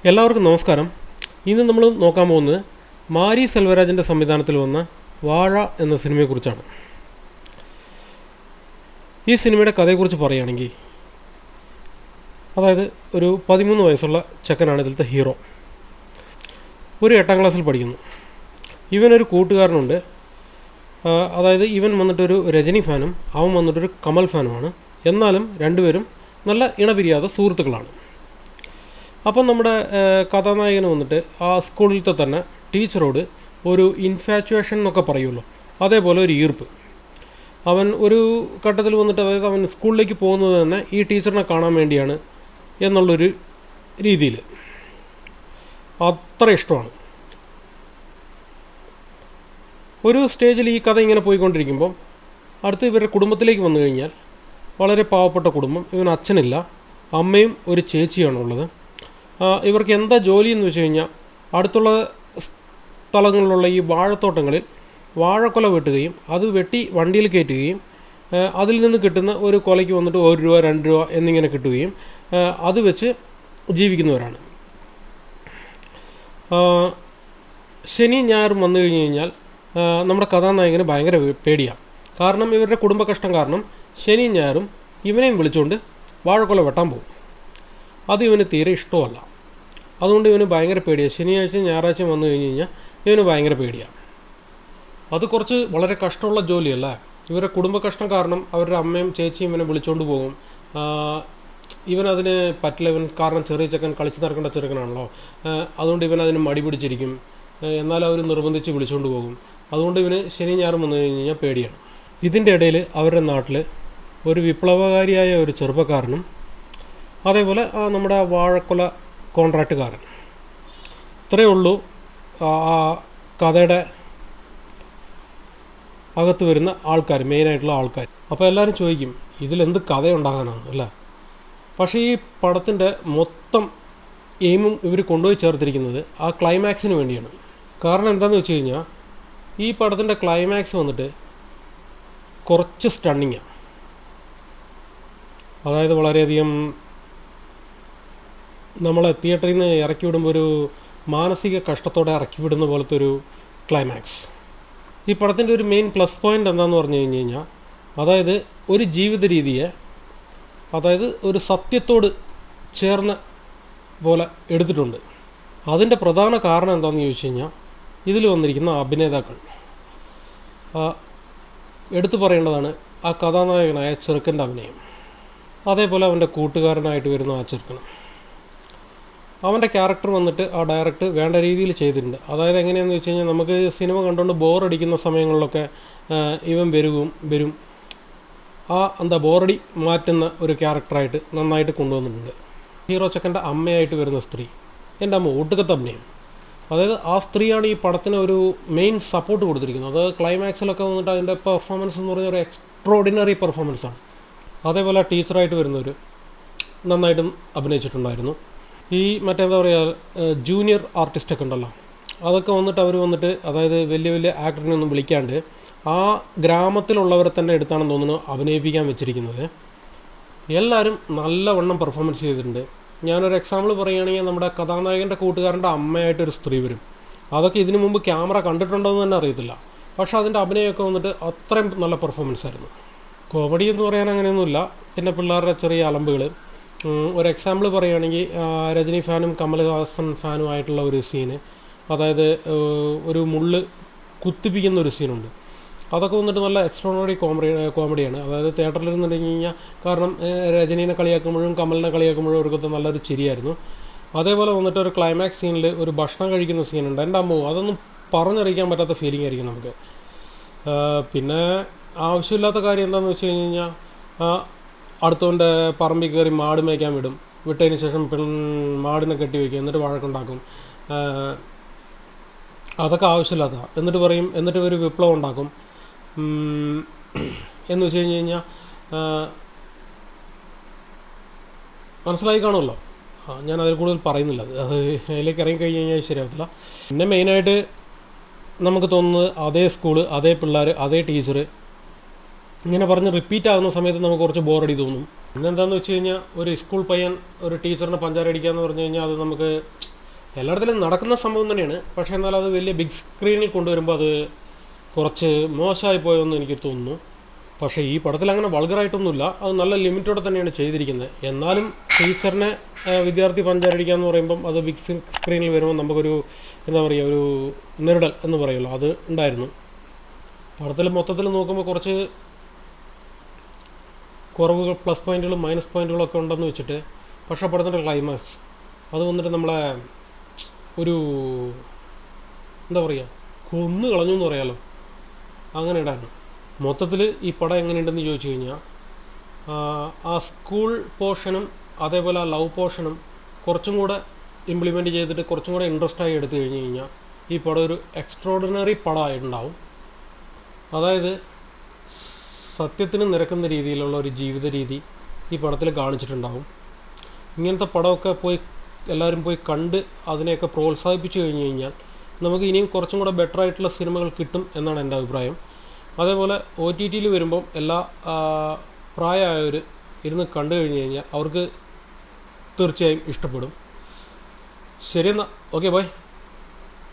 എല്ലാവർക്കും നമസ്കാരം. ഇന്ന് നമ്മൾ നോക്കാൻ പോകുന്നത് മാരി സെൽവരാജിൻ്റെ സംവിധാനത്തിൽ വന്ന വാഴ എന്ന സിനിമയെക്കുറിച്ചാണ്. ഈ സിനിമയുടെ കഥയെക്കുറിച്ച് പറയുകയാണെങ്കിൽ, അതായത് ഒരു 13 വയസ്സുള്ള ചെക്കനാണ് ഇതിലത്തെ ഹീറോ. ഒരു 8ാം ക്ലാസ്സിൽ പഠിക്കുന്നു. ഇവനൊരു കൂട്ടുകാരനുണ്ട്. അതായത് ഇവൻ വന്നിട്ടൊരു രജനി ഫാനും അവൻ വന്നിട്ടൊരു കമൽ ഫാനുമാണ്. എന്നാലും രണ്ടുപേരും നല്ല ഇണപിരിയാത്ത സുഹൃത്തുക്കളാണ്. അപ്പം നമ്മുടെ കഥാനായകന് വന്നിട്ട് ആ സ്കൂളിലത്തെ തന്നെ ടീച്ചറോട് ഒരു ഇൻഫാച്വേഷൻ എന്നൊക്കെ പറയുമല്ലോ, അതേപോലെ ഒരു ഈർപ്പ്. അവൻ ഒരു ഘട്ടത്തിൽ വന്നിട്ട്, അതായത് അവൻ സ്കൂളിലേക്ക് പോകുന്നത് തന്നെ ഈ ടീച്ചറിനെ കാണാൻ വേണ്ടിയാണ് എന്നുള്ളൊരു രീതിയിൽ അത്ര ഇഷ്ടമാണ്. ഒരു സ്റ്റേജിൽ ഈ കഥ ഇങ്ങനെ പോയിക്കൊണ്ടിരിക്കുമ്പം അടുത്ത് ഇവരുടെ കുടുംബത്തിലേക്ക് വന്നു കഴിഞ്ഞാൽ വളരെ പാവപ്പെട്ട കുടുംബം. ഇവന് അച്ഛനില്ല, അമ്മയും ഒരു ചേച്ചിയാണുള്ളത്. ഇവർക്ക് എന്താ ജോലി എന്ന് വെച്ച് കഴിഞ്ഞാൽ അടുത്തുള്ള സ്ഥലങ്ങളിലുള്ള ഈ വാഴത്തോട്ടങ്ങളിൽ വാഴക്കൊല വെട്ടുകയും അത് വെട്ടി വണ്ടിയിൽ കയറ്റുകയും അതിൽ നിന്ന് കിട്ടുന്ന ഒരു കൊലയ്ക്ക് വന്നിട്ട് 1 രൂപ 2 രൂപ എന്നിങ്ങനെ കിട്ടുകയും അത് വെച്ച് ജീവിക്കുന്നവരാണ്. ശനി ഞായറും വന്നു കഴിഞ്ഞ് കഴിഞ്ഞാൽ നമ്മുടെ കഥാനായകന് ഭയങ്കര പേടിയാണ്. കാരണം ഇവരുടെ കുടുംബ കഷ്ടം കാരണം ശനി ഞായറും ഇവനെയും വിളിച്ചുകൊണ്ട് വാഴക്കൊല വെട്ടാൻ പോകും. അത് ഇവന് തീരെ ഇഷ്ടമല്ല. അതുകൊണ്ട് ഇവന് ഭയങ്കര പേടിയാണ്. ശനിയാഴ്ച ഞായറാഴ്ച വന്നു കഴിഞ്ഞ് കഴിഞ്ഞാൽ ഇവന് ഭയങ്കര പേടിയാണ്. അത് കുറച്ച് വളരെ കഷ്ടമുള്ള ജോലിയല്ല. ഇവരുടെ കുടുംബ കഷ്ടം കാരണം അവരുടെ അമ്മയും ചേച്ചിയും ഇവനെ വിളിച്ചുകൊണ്ട് പോകും. ഇവനതിന് പറ്റില്ല. ഇവൻ കാരണം ചെറിയ ചെക്കൻ കളിച്ച് നടക്കേണ്ട ചെറുക്കനാണല്ലോ. അതുകൊണ്ട് ഇവൻ അതിന് മടി പിടിച്ചിരിക്കും. എന്നാലും അവർ നിർബന്ധിച്ച് വിളിച്ചുകൊണ്ട് പോകും. അതുകൊണ്ട് ഇവന് ശനി ഞായറും വന്നു കഴിഞ്ഞ് കഴിഞ്ഞാൽ പേടിയാണ്. ഇതിൻ്റെ ഇടയിൽ അവരുടെ നാട്ടിൽ ഒരു വിപ്ലവകാരിയായ ഒരു ചെറുപ്പക്കാരനും അതേപോലെ നമ്മുടെ വാഴക്കൊല കോൺട്രാക്റ്റുകാരൻ. ഇത്രയേ ഉള്ളൂ ആ കഥയുടെ അകത്ത് വരുന്ന ആൾക്കാർ, മെയിനായിട്ടുള്ള ആൾക്കാർ. അപ്പോൾ എല്ലാവരും ചോദിക്കും, ഇതിലെന്ത് കഥയുണ്ടാകാനാണ് അല്ലേ? പക്ഷേ ഈ പടത്തിൻ്റെ മൊത്തം എയിമും ഇവർ കൊണ്ടുപോയി ചേർത്തിരിക്കുന്നത് ആ ക്ലൈമാക്സിന് വേണ്ടിയാണ്. കാരണം എന്താണെന്ന് വെച്ച് കഴിഞ്ഞാൽ ഈ പടത്തിൻ്റെ ക്ലൈമാക്സ് വന്നിട്ട് കുറച്ച് സ്റ്റണ്ണിങ്ങാണ്. അതായത് വളരെയധികം നമ്മളെ തിയേറ്ററിൽ നിന്ന് ഇറക്കി വിടുമ്പോൾ ഒരു മാനസിക കഷ്ടത്തോടെ ഇറക്കി വിടുന്ന പോലത്തെ ഒരു ക്ലൈമാക്സ്. ഈ പടത്തിൻ്റെ ഒരു മെയിൻ പ്ലസ് പോയിൻ്റ് എന്താണെന്ന് പറഞ്ഞു കഴിഞ്ഞ് കഴിഞ്ഞാൽ, അതായത് ഒരു ജീവിത രീതിയെ, അതായത് ഒരു സത്യത്തോട് ചേർന്ന പോലെ എടുത്തിട്ടുണ്ട്. അതിൻ്റെ പ്രധാന കാരണം എന്താണെന്ന് ചോദിച്ചു കഴിഞ്ഞാൽ, ഇതിൽ വന്നിരിക്കുന്ന അഭിനേതാക്കൾ എടുത്തു പറയേണ്ടതാണ്. ആ കഥാനായകനായ ചെറുക്കൻ്റെ അഭിനയം, അതേപോലെ അവൻ്റെ കൂട്ടുകാരനായിട്ട് വരുന്ന ആ ചെറുക്കനും. അവൻ്റെ ക്യാരക്ടർ വന്നിട്ട് ആ ഡയറക്റ്റ് വേണ്ട രീതിയിൽ ചെയ്തിട്ടുണ്ട്. അതായത് എങ്ങനെയാണെന്ന് വെച്ച് കഴിഞ്ഞാൽ, നമുക്ക് സിനിമ കണ്ടുകൊണ്ട് ബോറടിക്കുന്ന സമയങ്ങളിലൊക്കെ ഇവൻ വരും ബോറടി മാറ്റുന്ന ഒരു ക്യാരക്ടറായിട്ട് നന്നായിട്ട് കൊണ്ടുവന്നിട്ടുണ്ട്. ഹീറോ ചെക്കൻ്റെ അമ്മയായിട്ട് വരുന്ന സ്ത്രീ, എൻ്റെ അമ്മ ഒട്ടുക്കത്തെ അഭിനയം. അതായത് ആ സ്ത്രീയാണ് ഈ പടത്തിന് ഒരു മെയിൻ സപ്പോർട്ട് കൊടുത്തിരിക്കുന്നത്. അത് ക്ലൈമാക്സിലൊക്കെ വന്നിട്ട് അതിൻ്റെ പെർഫോമൻസ് എന്ന് പറഞ്ഞാൽ ഒരു എക്സ്ട്രോഡിനറി പെർഫോമൻസാണ്. അതേപോലെ ടീച്ചറായിട്ട് വരുന്നവർ നന്നായിട്ടും അഭിനയിച്ചിട്ടുണ്ടായിരുന്നു. ഈ മറ്റേന്താ പറയുക, ജൂനിയർ ആർട്ടിസ്റ്റൊക്കെ ഉണ്ടല്ലോ, അതൊക്കെ വന്നിട്ട് അവർ വന്നിട്ട്, അതായത് വലിയ വലിയ ആക്ടറിനൊന്നും വിളിക്കാണ്ട് ആ ഗ്രാമത്തിലുള്ളവരെ തന്നെ എടുത്താണെന്ന് തോന്നുന്നു അഭിനയിപ്പിക്കാൻ വെച്ചിരിക്കുന്നത്. എല്ലാവരും നല്ലവണ്ണം പെർഫോമൻസ് ചെയ്തിട്ടുണ്ട്. ഞാനൊരു എക്സാമ്പിൾ പറയുകയാണെങ്കിൽ, നമ്മുടെ കഥാനായകൻ്റെ കൂട്ടുകാരൻ്റെ അമ്മയായിട്ടൊരു സ്ത്രീ വരും. അതൊക്കെ ഇതിനു മുമ്പ് ക്യാമറ കണ്ടിട്ടുണ്ടോ എന്ന് തന്നെ അറിയത്തില്ല. പക്ഷേ അതിൻ്റെ അഭിനയമൊക്കെ വന്നിട്ട് അത്രയും നല്ല പെർഫോമൻസ് ആയിരുന്നു. കോമഡി എന്ന് പറയാൻ അങ്ങനെയൊന്നുമില്ല. പിന്നെ പിള്ളേരുടെ ചെറിയ അലമ്പുകൾ. ഒരു എക്സാമ്പിൾ പറയുകയാണെങ്കിൽ, രജനി ഫാനും കമൽഹാസൻ ഫാനും ആയിട്ടുള്ള ഒരു സീന്, അതായത് ഒരു മുള്ള് കുത്തിപ്പിക്കുന്ന ഒരു സീനുണ്ട്. അതൊക്കെ വന്നിട്ട് നല്ല എക്സ്ട്രോണറി കോമഡിയാണ്. അതായത് തിയേറ്ററിൽ ഇരുന്നുണ്ടെങ്കിൽ കഴിഞ്ഞാൽ, കാരണം രജനീനെ കളിയാക്കുമ്പോഴും കമലിനെ കളിയാക്കുമ്പോഴും അവർക്കൊക്കെ നല്ലൊരു ചിരിയായിരുന്നു. അതേപോലെ വന്നിട്ട് ഒരു ക്ലൈമാക്സ് സീനിൽ ഒരു ഭക്ഷണം കഴിക്കുന്ന സീനുണ്ട്. എൻ്റെ അമ്മോ, അതൊന്നും പറഞ്ഞറിയിക്കാൻ പറ്റാത്ത ഫീലിംഗ് ആയിരിക്കും നമുക്ക്. പിന്നെ ആവശ്യമില്ലാത്ത കാര്യം എന്താണെന്ന് വെച്ച് കഴിഞ്ഞ് കഴിഞ്ഞാൽ, അടുത്തവൻ്റെ പറമ്പിൽ കയറി മാട് മേയ്ക്കാൻ വിടും. വിട്ടതിന് ശേഷം മാടിനെ കെട്ടി വയ്ക്കും, എന്നിട്ട് വഴക്കുണ്ടാക്കും. അതൊക്കെ ആവശ്യമില്ലാത്തതാണ്. എന്നിട്ട് പറയും, എന്നിട്ട് ഒരു വിപ്ലവം ഉണ്ടാക്കും എന്ന് വെച്ച് കഴിഞ്ഞ് കഴിഞ്ഞാൽ മനസ്സിലായി കാണുമല്ലോ. ഞാൻ അതിൽ കൂടുതൽ പറയുന്നില്ല. അത് അതിലേക്ക് ഇറങ്ങിക്കഴിഞ്ഞ് കഴിഞ്ഞാൽ ശരിയാവത്തില്ല. പിന്നെ മെയിനായിട്ട് നമുക്ക് തോന്നുന്നത്, അതേ സ്കൂള്, അതേ പിള്ളേർ, അതേ ടീച്ചർ, ഇങ്ങനെ പറഞ്ഞ് റിപ്പീറ്റ് ആകുന്ന സമയത്ത് നമുക്ക് കുറച്ച് ബോറടി തോന്നും. പിന്നെന്താണെന്ന് വെച്ച് കഴിഞ്ഞാൽ, ഒരു സ്കൂൾ പയ്യൻ ഒരു ടീച്ചറിനെ പഞ്ചാര അടിക്കുക എന്ന് പറഞ്ഞു കഴിഞ്ഞാൽ അത് നമുക്ക് എല്ലായിടത്തിലും നടക്കുന്ന സംഭവം തന്നെയാണ്. പക്ഷേ എന്നാൽ അത് വലിയ ബിഗ് സ്ക്രീനിൽ കൊണ്ടുവരുമ്പോൾ അത് കുറച്ച് മോശമായി പോയെന്ന് എനിക്ക് തോന്നുന്നു. പക്ഷേ ഈ പടത്തിൽ അങ്ങനെ വൾഗറായിട്ടൊന്നുമില്ല. അത് നല്ല ലിമിറ്റോടെ തന്നെയാണ് ചെയ്തിരിക്കുന്നത്. എന്നാലും ടീച്ചറിനെ വിദ്യാർത്ഥി പഞ്ചാരടിക്കുക എന്ന് പറയുമ്പം അത് ബിഗ് സ്ക്രീനിൽ വരുമ്പോൾ നമുക്കൊരു എന്താ പറയുക, ഒരു നെരുടൽ എന്ന് പറയുമല്ലോ, അത് ഉണ്ടായിരുന്നു. പടത്തിൽ മൊത്തത്തിൽ നോക്കുമ്പോൾ കുറച്ച് കുറവുകൾ, പ്ലസ് പോയിൻറ്റുകളും മൈനസ് പോയിൻറ്റുകളൊക്കെ ഉണ്ടെന്ന് വെച്ചിട്ട്, പക്ഷേ പടത്തിൻ്റെ ക്ലൈമാക്സ് അത് വന്നിട്ട് നമ്മളെ ഒരു എന്താ പറയുക, കൊന്നു കളഞ്ഞു എന്ന് പറയാമല്ലോ, അങ്ങനെ ഉണ്ടായിരുന്നു. മൊത്തത്തിൽ ഈ പടം എങ്ങനെയുണ്ടെന്ന് ചോദിച്ചു കഴിഞ്ഞാൽ, ആ സ്കൂൾ പോർഷനും അതേപോലെ ആ ലവ് പോർഷനും കുറച്ചും കൂടെ ഇംപ്ലിമെൻറ്റ് ചെയ്തിട്ട് കുറച്ചും കൂടെ ഇൻട്രസ്റ്റായി എടുത്തു കഴിഞ്ഞ് കഴിഞ്ഞാൽ ഈ പടം ഒരു എക്സ്ട്രോർഡിനറി പടമായിട്ടുണ്ടാവും. അതായത് സത്യത്തിന് നിരക്കുന്ന രീതിയിലുള്ള ഒരു ജീവിത രീതി ഈ പടത്തിൽ കാണിച്ചിട്ടുണ്ടാവും. ഇങ്ങനത്തെ പടമൊക്കെ എല്ലാവരും പോയി കണ്ട് അതിനെയൊക്കെ പ്രോത്സാഹിപ്പിച്ചു കഴിഞ്ഞ് കഴിഞ്ഞാൽ നമുക്ക് ഇനിയും കുറച്ചും കൂടെ ബെറ്റർ ആയിട്ടുള്ള സിനിമകൾ കിട്ടും എന്നാണ് എൻ്റെ അഭിപ്രായം. അതേപോലെ OTTയിൽ വരുമ്പം എല്ലാ പ്രായമായവർ ഇരുന്ന് കണ്ടു കഴിഞ്ഞ് കഴിഞ്ഞാൽ അവർക്ക് തീർച്ചയായും ഇഷ്ടപ്പെടും. ശരിയെന്നാൽ, ഓക്കെ, ബൈ.